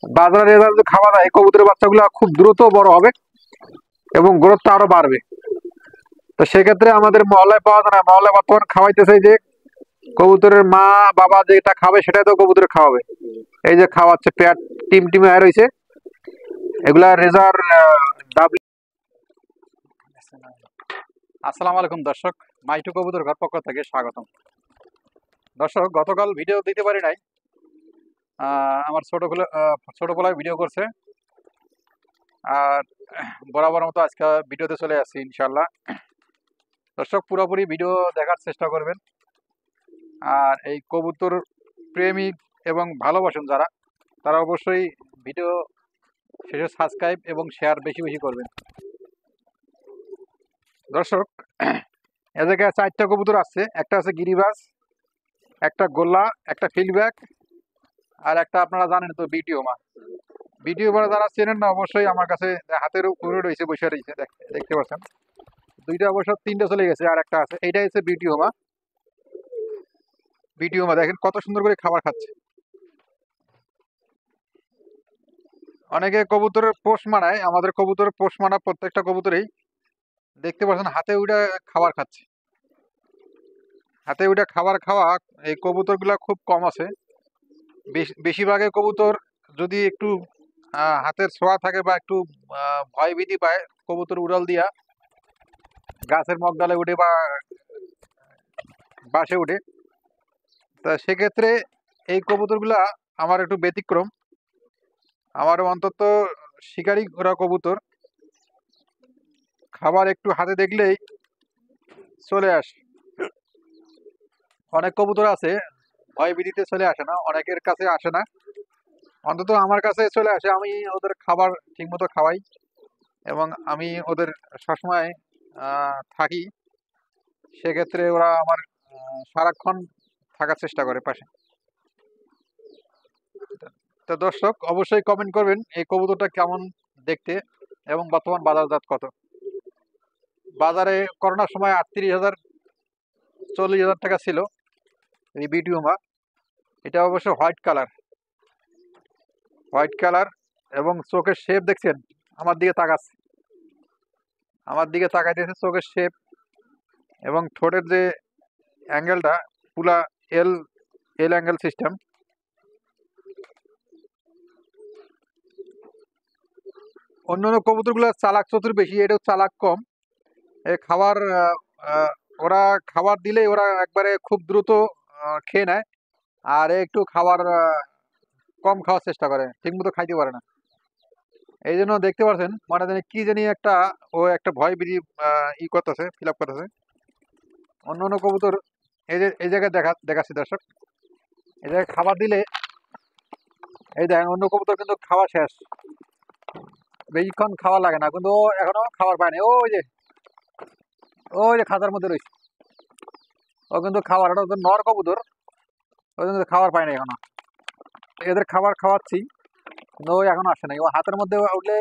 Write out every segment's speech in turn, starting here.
বাজারের রেজাল্ট যদি খাওয়া যায় কবুতরের বাচ্চাগুলো খুব দ্রুত বড় হবে এবং গ্রোথটা আরো বাড়বে। তো সেক্ষেত্রে আমাদের মহল্লায় পাওয়া যায় না, মহল্লায় বর্তমান খাওয়াইতেছে যে কবুতরের মা বাবা যেটা খাবে সেটাই তো কবুতরে খাওয়াবে। এই যে খাওয়াচ্ছে প্যাট টিম টিমে হয়ে রয়েছে, এগুলা রেজার ডাবলি। আসসালামু আলাইকুম দর্শক, মাইটু কবুতর ঘর পক্ষ থেকে স্বাগতম। দর্শক, গতকাল ভিডিও দিতে পারি নাই, আমার ছোট পোলায় ভিডিও করছে, আর বরাবর মতো আজকে ভিডিওতে চলে আসছি ইনশাল্লাহ। দর্শক, পুরোপুরি ভিডিও দেখার চেষ্টা করবেন, আর এই কবুতর প্রেমিক এবং ভালোবাসেন যারা, তারা অবশ্যই ভিডিও শেষে সাবস্ক্রাইব এবং শেয়ার বেশি বেশি করবেন। দর্শক, এ জায়গায় 4টা কবুতর আছে, একটা আছে গিরিবাজ, একটা গোল্লা, একটা ফিল্ডব্যাক, আর একটা আপনারা জানেন তো বিটিওমা। বিটিওমা যারা চেনেন না অবশ্যই আমার কাছে হাতের উপরে রয়েছে, বসে রয়েছে, দেখতে পাচ্ছেন। দুইটা অবশ্য 3টা চলে গেছে, আর একটা আছে, এইটা হচ্ছে বিটিওমা। বিটিওমা দেখেন কত সুন্দর করে খাবার খাচ্ছে। অনেকে কবুতরের পোষ মানায়, আমাদের কবুতরের পোষ মানা প্রত্যেকটা কবুতরেই দেখতে পাচ্ছেন হাতে উঠে খাবার খাচ্ছে। হাতে উঠে খাবার খাওয়া এই কবুতরগুলা খুব কম আছে। বেশিরভাগই কবুতর যদি একটু হাতের ছোঁয়া থাকে বা একটু ভয় ভীতি পায়, কবুতর উড়াল দিয়া গাছের মগডালে উঠে বা বাসে উঠে। তা সেক্ষেত্রে এই কবুতরগুলা আমার একটু ব্যতিক্রম। আমার অন্তত শিকারি ওরা কবুতর খাবার একটু হাতে দেখলেই চলে আসে। অনেক কবুতর আছে ভয় ভীতিতে চলে আসে না, অনেকের কাছে আসে না, অন্তত আমার কাছে চলে আসে। আমি ওদের খাবার ঠিকমতো খাওয়াই এবং আমি ওদের সবসময় থাকি, সেক্ষেত্রে ওরা আমার সারাক্ষণ থাকার চেষ্টা করে পাশে। তো দর্শক, অবশ্যই কমেন্ট করবেন এই কবুতরটা কেমন দেখতে এবং বর্তমান বাজারজাত কত। বাজারে করোনার সময় 38,000 40,000 টাকা ছিল এই বিটিওমা। এটা অবশ্য হোয়াইট কালার এবং চোখের শেপ দেখছেন, আমার দিকে তাকাচ্ছে, আমার দিকে তাকাইতেছে, চোখের শেপ এবং ঠোঁটের যে অ্যাঙ্গেলটা পুরা এল এল অ্যাঙ্গেল সিস্টেম। অন্যান্য কবুতরগুলো চালাক চতুর বেশি, এটাও চালাক কম। এ খাবার ওরা খাবার দিলেই ওরা একবারে খুব দ্রুত খেয়ে নেয়, আর একটু খাবার কম খাওয়ার চেষ্টা করে, ঠিক মতো খাইতে পারে না। এই জন্য দেখতে পাচ্ছেন মানে জানি কি জানি একটা, ও একটা ভয় বিধি করতেছে, ফিল আপ করতেছে। অন্য অন্য কবুতর এই জায়গায় দেখাচ্ছি দর্শক, এই জায়গায় খাবার দিলে এই দেখেন অন্য কবুতর কিন্তু খাওয়া শেষ, বেশিক্ষণ খাওয়া লাগে না, কিন্তু ও এখনো খাবার পায়নি। ওই যে খাঁচার মধ্যে রয়েছে, ও কিন্তু খাবার, ওটা তো নর কবুতর, ও কিন্তু খাবার পায়নি এখনো। এদের খাবার খাওয়াচ্ছি কিন্তু ও এখনো আসে নাই, ও হাতের মধ্যে উঠলে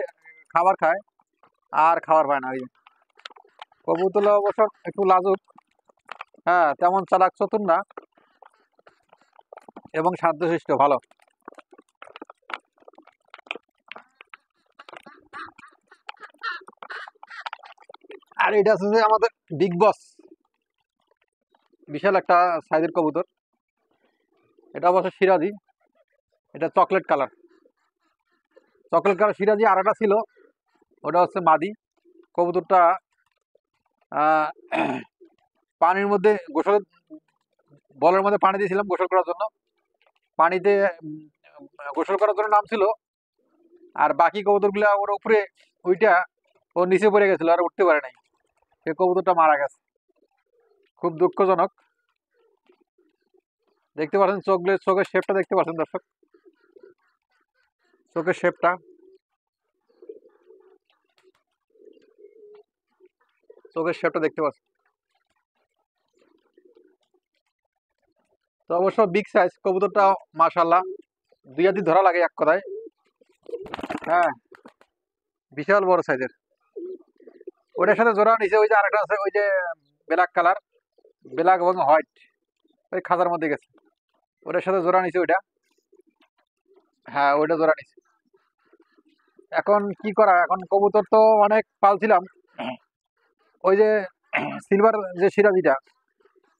খাবার খায় আর খাবার পায় না। ওই কবুতর অবশ্য একটু লাজুক, হ্যাঁ, তেমন চালাক চতুর না এবং শান্তশিষ্ট ভালো। আর এটা আছে যে আমাদের বিগ বস, বিশাল একটা সাইজের কবুতর। এটা অবশ্য সিরাজি, এটা চকলেট কালার সিরাজি। আর একটা ছিল, ওটা হচ্ছে মাদি কবুতরটা। পানির মধ্যে বলের মধ্যে পানি দিয়েছিলাম গোসল করার জন্য, পানিতে গোসল করার জন্য নাম ছিল, আর বাকি কবুতরগুলা ওর উপরে ওইটা ও নিচে পড়ে গেছিল আর উঠতে পারে নাই, সে কবুতরটা মারা গেছে, খুব দুঃখজনক। দেখতে পাচ্ছেন চোখের শেপটা দেখতে পাচ্ছেন দর্শক, চোখের শেপটা, দেখতে পাচ্ছেন। তো অবশ্য বিগ সাইজ কবুতরটা, মাশাআল্লাহ, দুই হাতি ধরা লাগে এক কথায়। হ্যাঁ, বিশাল বড় সাইজের। ওটার সাথে জোড়া নিচে ওই যে আরেকটা আছে, ওই যে ব্ল্যাক কালার, ব্ল্যাক এবং হোয়াইট, ওই খাঁচার মধ্যে গেছে, ওটার সাথে জোড়া নিচে ওইটা। হ্যাঁ, ওইটা জোড়া নিচে। এখন কি করা, এখন কবুতর তো অনেক পালছিলাম। ওই যে সিলভার যে সিরাজিটা,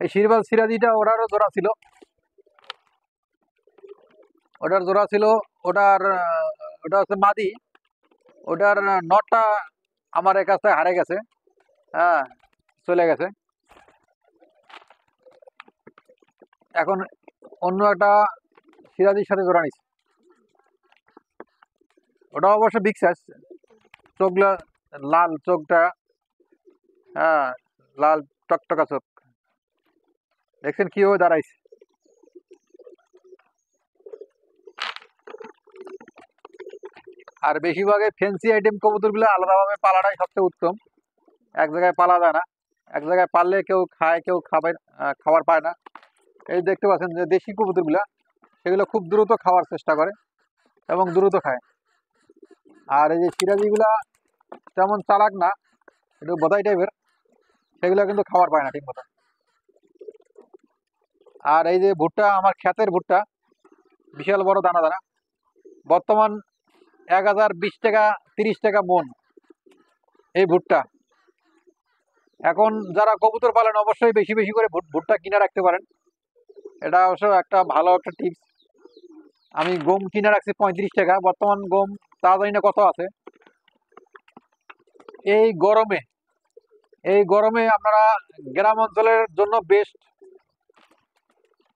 এই সিলভার সিরাজিটা ওটারও জোড়া ছিল, ওটার জোড়া ছিল, ওটার ওটা হচ্ছে মাদি। ওটার নটটা আমার কাছে হারে গেছে, হ্যাঁ, চলে গেছে। এখন অন্য একটা সিরাজির সাথে জোড়া নিচ্ছে, ওটা অবশ্য বিগ সাইজ, চোখগুলা লাল, চোখটা, হ্যাঁ, লাল টকটকা চোখ, দেখছেন কিভাবে দাঁড়াইছে। আর বেশিরভাগ ফ্যান্সি আইটেম কবুতরগুলো আলাদাভাবে পালাটাই সবচেয়ে উত্তম। এক জায়গায় পালা যায় না, এক জায়গায় পারলে কেউ খায়, কেউ খাবে, খাবার পায় না। এই দেখতে পাচ্ছেন যে দেশি কবুতরগুলা, সেগুলো খুব দ্রুত খাওয়ার চেষ্টা করে এবং দ্রুত খায়। আর এই যে সিরাজিগুলা তেমন চালাক না, একটু বোধাই টাইপের, সেগুলো কিন্তু খাবার পায় না ঠিক মতো। আর এই যে ভুট্টা, আমার ক্ষেতের ভুট্টা, বিশাল বড় দানা দানা, বর্তমান 1020 টাকা 30 টাকা মন এই ভুট্টা। এখন যারা কবুতর পালেন অবশ্যই বেশি বেশি করে ভুট্টা কিনে রাখতে পারেন, এটা অবশ্য একটা ভালো একটা টিপস। আমি গম কিনে রাখছি 35 টাকা, বর্তমান গম তা জানি না কত আছে। এই গরমে, এই গরমে আপনারা গ্রাম অঞ্চলের জন্য বেস্ট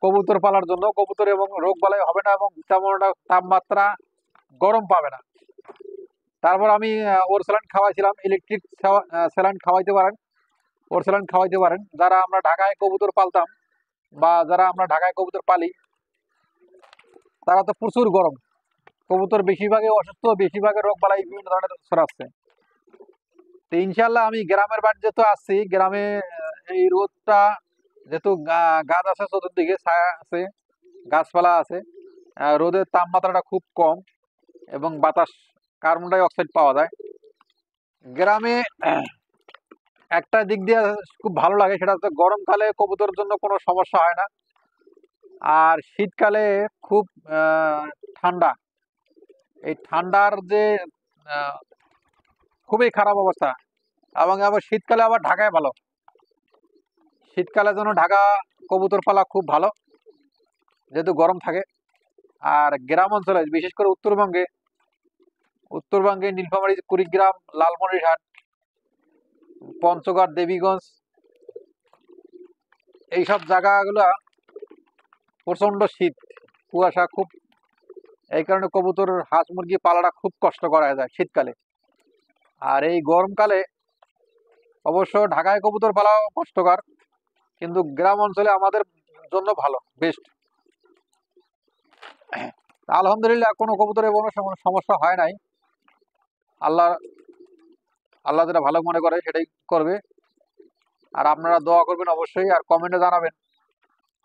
কবুতর পালার জন্য। কবুতর এবং রোগ বালাই হবে না এবং তেমন একটা তাপমাত্রা গরম পাবে না। তারপর আমি ওর স্যালাইন খাওয়াইছিলাম, ইলেকট্রিক স্যালাইন খাওয়াইতে পারেন, ওর স্যালাইন খাওয়াইতে পারেন। যারা আমরা ঢাকায় কবুতর পালতাম বা যারা আমরা ঢাকায় কবুতর পালি, তারা তো প্রচুর গরম, কবুতর বেশিরভাগই অসুস্থ, বেশিরভাগের রোগ বালাই বিভিন্ন ধরনের ছড়াচ্ছে। তো ইনশাল্লাহ আমি গ্রামের বাড়ি যেহেতু আসছি, গ্রামে এই রোদটা যেহেতু গাছ আছে, চতুর্দিকে ছায়া আছে, গাছপালা আছে, রোদের তাপমাত্রাটা খুব কম এবং বাতাস, কার্বন ডাই অক্সাইড পাওয়া যায় গ্রামে। একটা দিক দিয়ে খুব ভালো লাগে, সেটা হচ্ছে গরমকালে কবুতরের জন্য কোনো সমস্যা হয় না। আর শীতকালে খুব ঠান্ডা, এই ঠান্ডার যে খুবই খারাপ অবস্থা। এবং আবার শীতকালে আবার ঢাকায় ভালো, শীতকালের জন্য ঢাকা কবুতর পালা খুব ভালো, যেহেতু গরম থাকে। আর গ্রাম অঞ্চলে বিশেষ করে উত্তরবঙ্গে, উত্তরবঙ্গে নীলফামারী, কুড়িগ্রাম, লালমনিরহাট, পঞ্চগড়, দেবীগঞ্জ, এইসব জায়গাগুলো প্রচন্ড শীত, কুয়াশা খুব, এই কারণে কবুতর, হাঁস মুরগি পালাটা খুব কষ্ট করা যায় শীতকালে। আর এই গরমকালে অবশ্য ঢাকায় কবুতর পালাও কষ্টকর, কিন্তু গ্রাম অঞ্চলে আমাদের জন্য ভালো, বেস্ট। আলহামদুলিল্লাহ কোনো কবুতরের কোনো সমস্যা হয় নাই। আল্লাহ, আল্লাহ যেটা ভালো মনে করে সেটাই করবে। আর আপনারা দোয়া করবেন অবশ্যই, আর কমেন্টে জানাবেন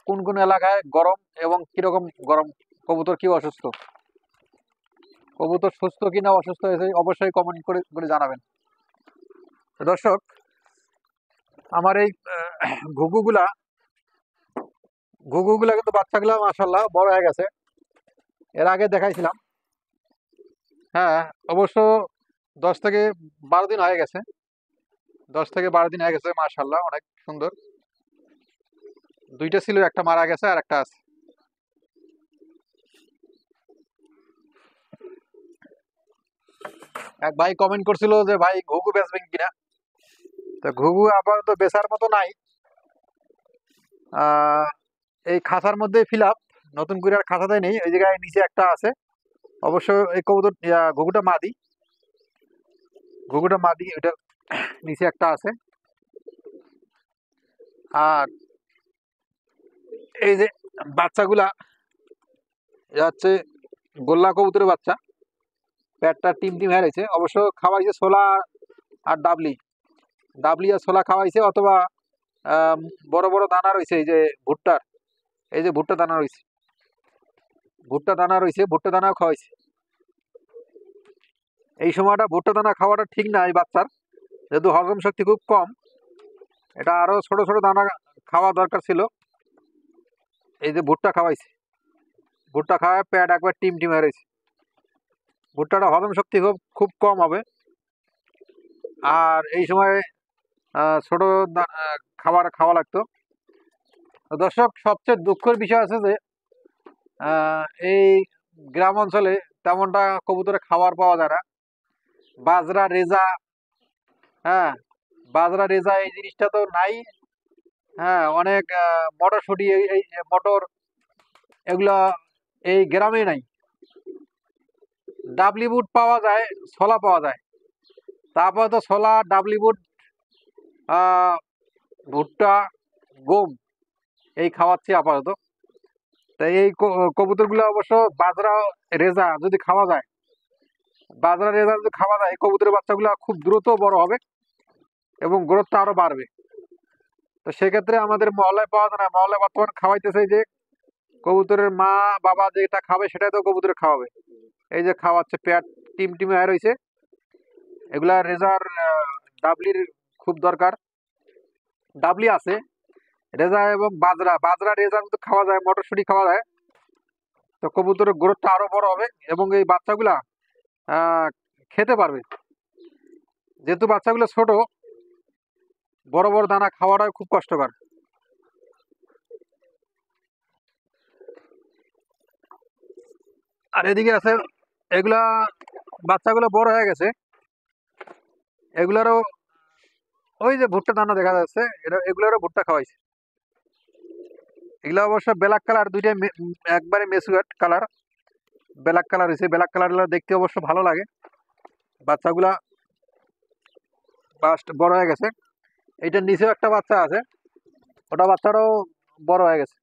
কোন কোন এলাকায় গরম এবং কিরকম গরম, কবুতর কি অসুস্থ, কবুতর সুস্থ কিনা অসুস্থ হয়েছে, অবশ্যই কমেন্ট করে করে জানাবেন। দর্শক, আমার এই ঘুঘুগুলা, ঘুঘুগুলা কিন্তু বাচ্চাগুলা মাশাআল্লাহ বড় হয়ে গেছে, এর আগে দেখাইছিলাম। হ্যাঁ, অবশ্য 10 থেকে 12 দিন হয়ে গেছে, 10 থেকে 12 দিন হয়ে গেছে, মাশাআল্লাহ অনেক সুন্দর। দুইটা ছিল, একটা মারা গেছে আর একটা আছে। এক ভাই কমেন্ট করছিল যে ভাই ঘুঘু বেচবেন কিনা, তো ঘুঘু আপাতত বেচার মতো নাই। এই খাঁচার মধ্যে ফিল আপ, নতুন করে আর খাঁচাতে নেই, ওই জায়গায় নিচে একটা আছে। অবশ্য এই কবুতর, ঘুঘুটা মাদি, ঘুঘুটা মাদি, ওইটা নিচে একটা আছে। আর এই যে বাচ্চাগুলা, এটা হচ্ছে গোল্লা কবুতরের বাচ্চা, পেটটা টিম টিম হয়ে রয়েছে। অবশ্য খাওয়াইছে ছোলা আর ডাবলি, ডাবলি আর ছোলা খাওয়াইছে, অথবা বড় বড় দানা রয়েছে, এই যে ভুট্টার, এই যে ভুট্টা দানা রয়েছে, ভুট্টা দানা রয়েছে, ভুট্টা দানাও খাওয়াইছে। এই সময়টা ভুট্টা দানা খাওয়াটা ঠিক না এই বাচ্চার, যেহেতু হজম শক্তি খুব কম, এটা আরো ছোট ছোট দানা খাওয়া দরকার ছিল। এই যে ভুট্টা খাওয়াইছে, ভুট্টা খাওয়ায় পেট একবার টিম টিম হয়ে রয়েছে। ভুট্টাটা হজম শক্তি খুব খুব কম হবে। আর এই সময় ছোট খাবার খাওয়া লাগতো। তো দর্শক, সবচেয়ে দুঃখের বিষয় আছে যে এই গ্রাম অঞ্চলে তেমনটা কবুতরের খাবার পাওয়া যায় না। বাজরা, রেজা, হ্যাঁ, বাজরা, রেজা এই জিনিসটা তো নাই। হ্যাঁ, অনেক মটরশুঁটি, এই মটর, এগুলা এই গ্রামে নাই। ডাবলি বুট পাওয়া যায়, ছোলা পাওয়া যায়। তারপরে তো ছোলা, ডাবলি বুট, আহ, ভুট্টা, গম এই খাওয়াচ্ছি আপাতত। তাই এই কবুতরগুলো অবশ্য বাজরা, রেজা যদি খাওয়া যায়, বাজরা, রেজা যদি খাওয়া যায়, এই কবুতরের বাচ্চাগুলো খুব দ্রুত বড় হবে এবং গ্রোথটা আরো বাড়বে। তো সেক্ষেত্রে আমাদের মহল্লায় পাওয়া যায় না। মহল্লায় বর্তমান খাওয়াইতেছে এই যে কবুতরের মা বাবা যেটা খাবে সেটাই তো কবুতরে খাওয়াবে। এই যে খাওয়াচ্ছে, পেট টিম টিমে হয়ে রয়েছে। এগুলা রেজার, ডাবলির খুব দরকার। ডাবলি আছে, রেজা এবং বাজরা, বাজরা রেজা যদি খাওয়া যায়, মটরশুঁটি খাওয়া যায়, তো কবুতরের গ্রোথটা আরো বড় হবে এবং এই বাচ্চাগুলা আহ, খেতে পারবে। যেহেতু বাচ্চাগুলো ছোট, বড় বড় দানা খাওয়াটা খুব কষ্টকর। আর এদিকে আছে, এগুলা বাচ্চাগুলো বড় হয়ে গেছে। এগুলারও ওই যে ভুট্টা দানা দেখা যাচ্ছে, এটা এগুলারও ভুট্টা খাওয়াইছে। এগুলো অবশ্য ব্ল্যাক কালার, দুইটা একবারে মেচুয়ার কালার, ব্ল্যাক কালার হয়েছে। ব্ল্যাক কালার দেখতে অবশ্য ভালো লাগে। বাচ্চাগুলা ফার্স্ট বড় হয়ে গেছে। এইটার নিচেও একটা বাচ্চা আছে, ওটা বাচ্চাটাও বড় হয়ে গেছে।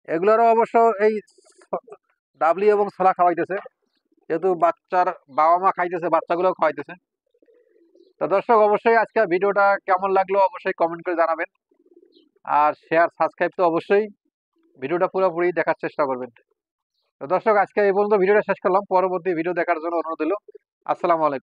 এগুলোরও অবশ্য এই ডাবলি এবং ছোলা খাওয়াইতেছে, যেহেতু বাচ্চার বাবা মা খাইতেছে, বাচ্চাগুলোও খাওয়াইতেছে। তো দর্শক, অবশ্যই আজকে ভিডিওটা কেমন লাগলো অবশ্যই কমেন্ট করে জানাবেন। আর শেয়ার, সাবস্ক্রাইব তো অবশ্যই, ভিডিওটা পুরোপুরি দেখার চেষ্টা করবেন। তো দর্শক, আজকে এই পর্যন্ত ভিডিওটা শেষ করলাম। পরবর্তী ভিডিও দেখার জন্য অনুরোধ হলো। আসসালামু আলাইকুম।